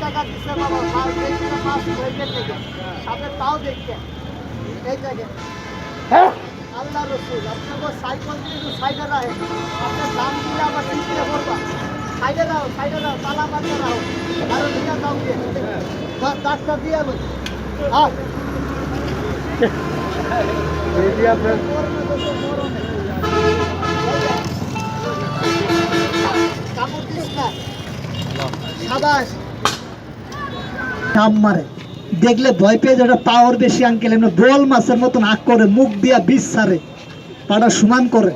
টাকা দিচ্ছে বাবা, সাপের পাও দেখছেন এই জায়গায়। আল্লাহ রসুল আপনাকে সাইকেল দিয়ে সাইডে রাখে, আপনার দাম দিলে আবার চিনতে করবা। সাইডে রাও, সাইডে রাও, তালা মারতে রাও, আরো দিকে দাও দিয়ে ডাক্তার দিয়ে আলো। হ্যাঁ কামড় দিস না, সাবাস। কাম মারে দেখলে ভয় পেয়ে যাবে, পাওয়ার বেশি আঙ্কেল, এমনি বোয়াল মাছের মতন আঁক করে, মুখ দিয়া বিষ ছাড়ে, পাটা সমান করে।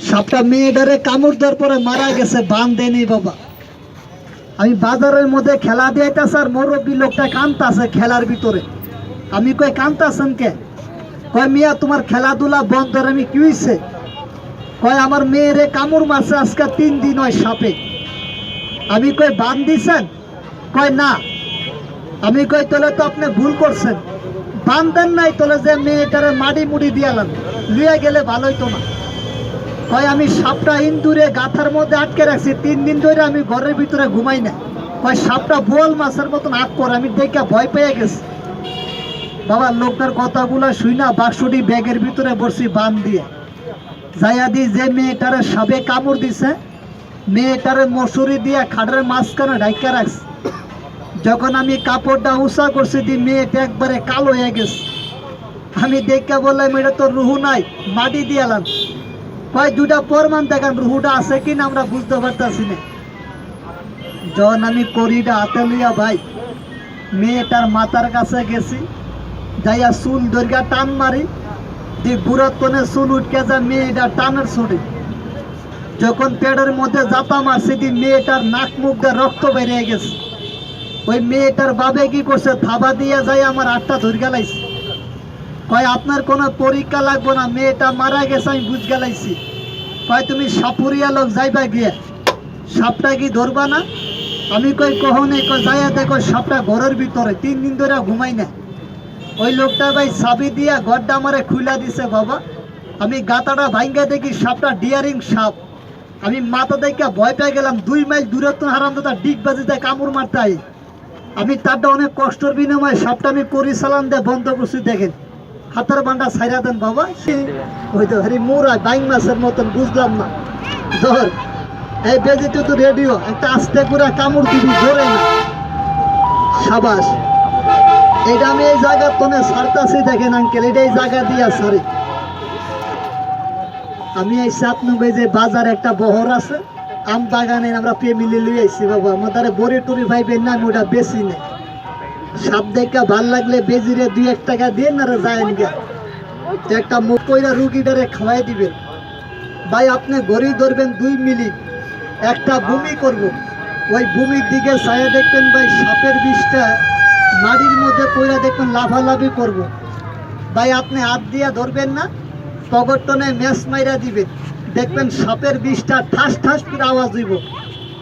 সাপটা মেয়েটারে কামড় দেওয়ার পরে মারা গেছে, বান দেয়নি বাবা। আমি বাজারের মধ্যে খেলা দিয়েছে আর মুরব্বী লোকটা কাঁদতাছে খেলার ভিতরে। আমি কই কাঁদতাছেন কে? কয় মিয়া তোমার খেলাধুলা বন্ধ। আমি কি হয়েছে? কয় আমার মেয়েরে কামড় মারছে আজকে 3 দিন হয় সাপে। আমি কই বান দিছেন? কয় না। আমি কই তোলে তো আপনি ভুল করছেন, বান্ধেন নাই তোলে যে মেয়েটারে মাটি মুড়ি দিয়ালাম, লুয়ে গেলে ভালোই তো না। কয় আমি সাপটা ইন্দুরে গাথার মধ্যে আটকে রাখছি 3 দিন ধরে, আমি ঘরের ভিতরে ঘুমাই না। কয় সাপটা বোয়াল মাছের মতন আঁক করে, আমি দেখে ভয় পেয়ে গেছি বাবা। লোকটার কথাগুলো শুই না বাক্সটি ব্যাগের ভিতরে বসছি বান দিয়ে যাইয়া দি। যে মেয়েটারে সাপে কামড় দিছে, মেয়েটারে মশুরি দিয়ে খাটের মাঝখানে ঢাইকা রাখছে। যখন আমি কাপড়টা উঁচা করছি দি, মেয়েটা একবারে কালো হয়ে গেছে। আমি দেখে বললাম এটা তো রুহু নাই, মাটি দিয়ালাম। কয় 2টা প্রমাণ দেখান রুহুটা আছে কিনা, আমরা বুঝতে পারতাছি না। যখন আমি করিটা হাতে লইয়া ভাই মেয়েটার মাথার কাছে গেছি, যাইয়া চুল দৈর্ঘ্য টান মারি দি, বুড়াতনে চুল উঠকে যা মেয়েটা টানের ছড়ি। যখন পেটের মধ্যে জাপা মারছি দি, মেয়েটার নাক মুখ দিয়ে রক্ত বেরিয়ে গেছে। ওই মেয়েটার বাবে কি করছে, থাবা দিয়ে যাই আমার 8টা ধরে গেলাইছে। কয় আপনার কোনো পরীক্ষা লাগবো না, মেয়েটা মারা গেছে আমি বুঝ গেলাইছি। কয় তুমি সাপুরিয়া লোক যাইবা গিয়ে সাপটা কি ধরবা না? আমি কই কখনই। কয় যাইয়া দেখো সাপটা ঘরের ভিতরে, 3 দিন ধরে ঘুমাই না। ওই লোকটা ভাই চাবি দিয়া ঘরটা আমারে খুলা দিছে বাবা। আমি গাতাটা ভাঙ্গা দেখি সাপটা ডিয়ারিং সাপ। আমি মাথা দেখে ভয় পেয়ে গেলাম। 2 মাইল দূরত্ব হারাম দাদা ডিগ বাজিতে কামড় মারতে আই। আমি তারটা অনেক কষ্টের বিনিময়ে সাপটা আমি করি চালান দিয়ে বন্ধ করছি। দেখেন হাতের বান্ডা ছাইরা দেন বাবা। ওই তো হরি মুরা বাইং মাছের মতন, বুঝলাম না। ধর এই বেজিতে তো রেডিও একটা আস্তে করে কামড় দিবি, ধরে না। সাবাস। এটা আমি এই জায়গা তোনে ছাড়তাছি, দেখেন আঙ্কেল, এটা এই জায়গা দিয়া ছাড়ি। আমি এই 7 যে বাজার একটা বহর আছে আম বাগানে, আমরা ফ্যামিলি লিয়ে আইছি বাবা। আমাদের বড়ি টুরি ভাইবেন না, আমি ওটা বেশি নেই। সাপ দেখা ভাল লাগলে বেজিরে 2-1 টাকা দিয়ে না যায়ন গা, একটা মুখ কইরা রুগীটারে খাওয়াই দিবেন ভাই। আপনি ঘড়ি ধরবেন 2 মিনিট, একটা বমি করব, ওই বমির দিকে ছায়া দেখবেন ভাই সাপের বিষটা মাটির মধ্যে পইরা দেখবেন লাফালাফি করব ভাই। আপনি হাত দিয়া ধরবেন না, পগটনে ম্যাচ মাইরা দিবেন, দেখবেন সাপের বিষটা ঠাস ঠাস করে আওয়াজ হইব।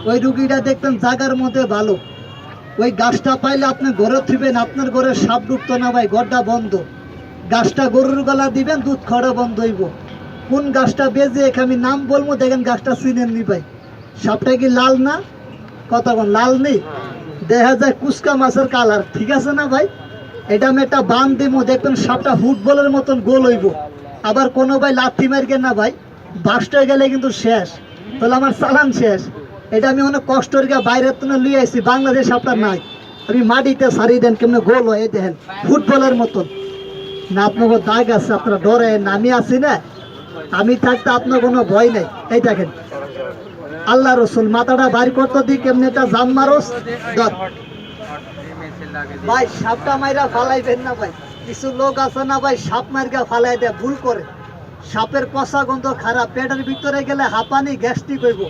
ওই রুগীটা দেখবেন জায়গার মধ্যে ভালো। ওই গাছটা পাইলে আপনি ঘরে থিবেন, আপনার ঘরে সাপ ঢুকতো না ভাই, ঘরটা বন্ধ। গাছটা গরুর গলা দিবেন, দুধ খাওয়া বন্ধ হইব। কোন গাছটা বেজে আমি নাম বলবো, দেখেন গাছটা চিনেন নি ভাই। সাপটা কি লাল না? কতক্ষণ লাল নেই, দেখা যায় কুচকা মাছের কালার, ঠিক আছে না ভাই? এটা আমি একটা বান দিব, দেখবেন সাপটা ফুটবলের মতন গোল হইব। আবার কোনো ভাই লাথি মারকে না ভাই, বাস্ট হয়ে গেলে কিন্তু শেষ, তাহলে আমার চালান শেষ। এটা আমি অনেক কষ্ট করে বাইরের তুলে লিয়ে আসছি, বাংলাদেশ আপনার নাই। আমি মাটিতে সারি দেন কেমন গোল হয়, দেখেন ফুটবলের মতন না। আপনাকে দাগ আছে, আপনারা ডরে না, আমি আছি না। আমি থাকতে আপনার কোনো ভয় নেই। এই দেখেন আল্লাহ রসুল মাথাটা বাইর করতে দিই কেমনি একটা জাম মারস ভাই। সাপটা মাইরা ফালাইবেন না ভাই। কিছু লোক আছে না ভাই, সাপ মাইরা ফালাই দেয়, ভুল করে। সাপের পচা গন্ধ খারাপ, পেটের ভিতরে গেলে হাঁপানি গ্যাস্ট্রিক হইব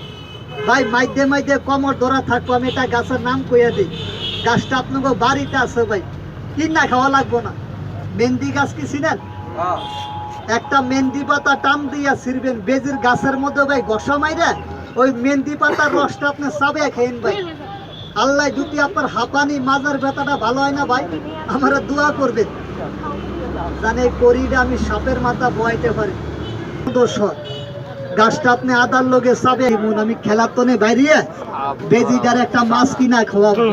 ভাই। মাইদে মাইদে কমর ধরা থাকবো। আমি এটা গাছের নাম কইয়া দিই, গাছটা আপনাকে বাড়িতে আছে ভাই, কিনা খাওয়া লাগবো না। মেহেন্দি গাছ কি চিনেন? একটা মেহেন্দি পাতা টান দিয়া ছিড়বেন বেজির গাছের মধ্যে ভাই, ঘষা মাইরা ওই মেহেন্দি পাতার রসটা আপনি চাবে খেয়েন ভাই। আল্লাহ যদি আপনার হাঁপানি মাজার ব্যথাটা ভালো হয় না ভাই, আমরা দোয়া করবেন জানে করিটা আমি সাপের মাথা বয়াইতে পারি। দোষর গাছটা আপনি আদার লোকে চাবে আমি খেলার তনে বাইরিয়ে বেজিটার একটা মাছ কিনা খাওয়াবো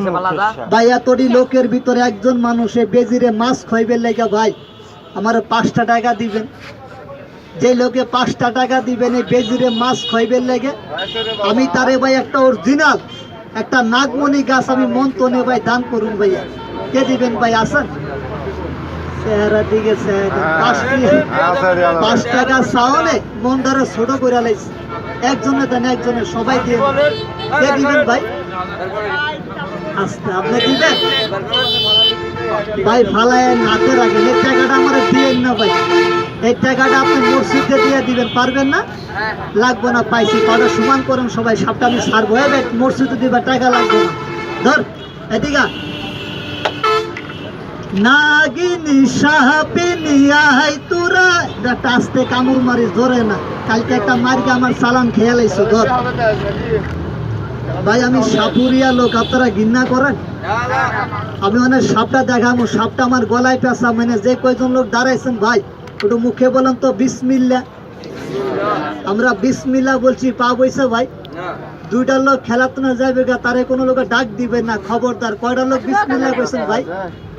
ভাই। এতটি লোকের ভিতরে একজন মানুষে বেজিরে মাছ খাইবে লেগে ভাই আমার 5টা টাকা দিবেন। যে লোকে 5টা টাকা দিবেন এই বেজিরে মাছ খাইবে লেগে আমি তারে ভাই একটা অরিজিনাল একটা নাগমণি গাছ আমি মন তনে ভাই দান করুন ভাইয়া। কে দিবেন ভাই? আসেন চেহারা দিকে 5 টাকা চাওনে মন ধরে ছোট করে লাইছে। একজনে দেন একজনে সবাই দিয়ে কে দিবেন ভাই? আস্তে আপনি দিবেন ভাই ফালায় হাতে রাখেন। এই টাকাটা আমার দিয়েন না ভাই। এই টাকাটা আপনি মসজিদে দিয়ে দিবেন পারবেন না? লাগবে না পাইছি পাটা সমান করেন সবাই। সাপটা আমি ছাড়বো মসজিদে দিবা টাকা লাগবে না। ধর এদিকা নাগিনী সাহাপিনী আই তোরা একটা আস্তে কামড় মারি ধরে না। কালকে একটা মার্কে আমার চালান খেয়ে লাইছো ধর ভাই। আমি সাপুরিয়া লোক আপনারা ঘৃণা করেন। আমি মানে সাপটা দেখাবো সাপটা আমার গলায় পেঁচা মানে যে কয়জন লোক দাঁড়াইছেন ভাই একটু মুখে বলেন তো বিসমিল্লাহ। আমরা বিসমিল্লাহ বলছি পা বইছে ভাই। 2টা লোক খেলাতে যাবে গা তারে কোনো লোকে ডাক দিবেন না খবরদার। কয়টা লোক বিসমিল্লাহ কইছেন ভাই?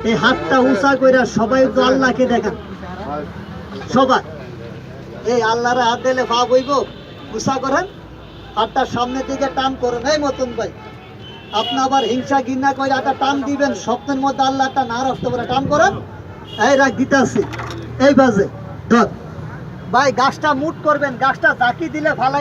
এই হাতটা উঁচা কইরা সবাই তো আল্লাহকে দেখান সবাই। এই আল্লাহর হাত দিলে পা বইব উঁচা করেন হাতটা সামনের দিকে টান করেন। এই মতন ভাই আপনি আবার হিংসা ঘৃণা করে একটা টান দিবেন স্বপ্নের মধ্যে আল্লাহ একটা না রাখতে পারে টান করেন। এই রাখ দিতে আসছি এই বাজে ধর ভাই গাছটা মুট করবেন। গাছটা জাকি দিলে ভালো।